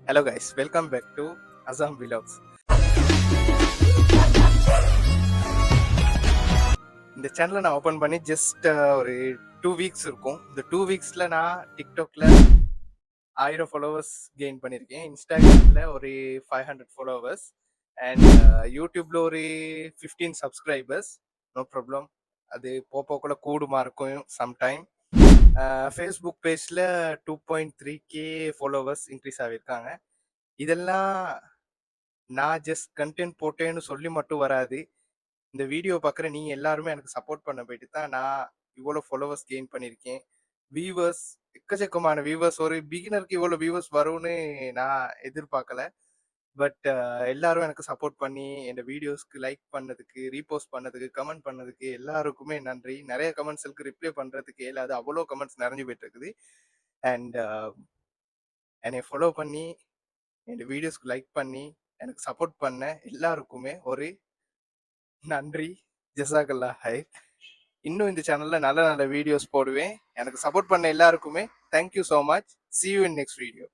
Hello guys, welcome back to Azam Vlogs. இந்த சேனலை நான் ஓப்பன் பண்ணி ஜஸ்ட் ஒரு 2 வீக்ஸ் இருக்கும். இந்த 2 வீக்ஸில் நான் டிக்டாக்ல 1000 ஃபாலோவர்ஸ் கெயின் பண்ணியிருக்கேன். இன்ஸ்டாகிராமில் ஒரு 500 ஃபாலோவர்ஸ் அண்ட் யூடியூப்ல ஒரு 15 சப்ஸ்கிரைபர்ஸ். நோ ப்ராப்ளம், அது போக்குள்ள கூடுமா இருக்கும் சம்டைம். ஃபேஸ்புக் பேஜில் 2.3K ஃபாலோவர்ஸ் இன்க்ரீஸ் ஆகியிருக்காங்க. இதெல்லாம் நான் ஜஸ்ட் கண்டென்ட் போட்டேன்னு சொல்லி மட்டும் வராது. இந்த வீடியோ பார்க்குற நீங்கள் எல்லாருமே எனக்கு சப்போர்ட் பண்ண போயிட்டு தான் நான் இவ்வளோ ஃபாலோவர்ஸ் கெயின் பண்ணியிருக்கேன். வியூவர்ஸ், எக்கச்சக்கமான வியூவர்ஸ். ஒரு பிகினருக்கு இவ்வளோ வியூவர்ஸ் வரும்னு நான் எதிர்பார்க்கல. பட் எல்லாரும் எனக்கு சப்போர்ட் பண்ணி என் வீடியோஸ்க்கு லைக் பண்ணதுக்கு, ரீபோஸ்ட் பண்ணதுக்கு, கமெண்ட் பண்ணதுக்கு எல்லாருக்குமே நன்றி. நிறைய கமெண்ட்ஸுக்கு ரிப்ளை பண்ணுறதுக்கு இயலாது, அவ்வளோ கமெண்ட்ஸ் நிறைஞ்சு போயிட்டு இருக்குது. அண்ட் என்னை ஃபாலோ பண்ணி என் வீடியோஸ்க்கு லைக் பண்ணி எனக்கு சப்போர்ட் பண்ண எல்லாருக்குமே ஒரு நன்றி. ஜஸாக்கல்லா ஹைர். இன்னும் இந்த சேனல்ல நல்ல நல்ல வீடியோஸ் போடுவேன். எனக்கு சப்போர்ட் பண்ண எல்லாருக்குமே thank you so much. See you in next video.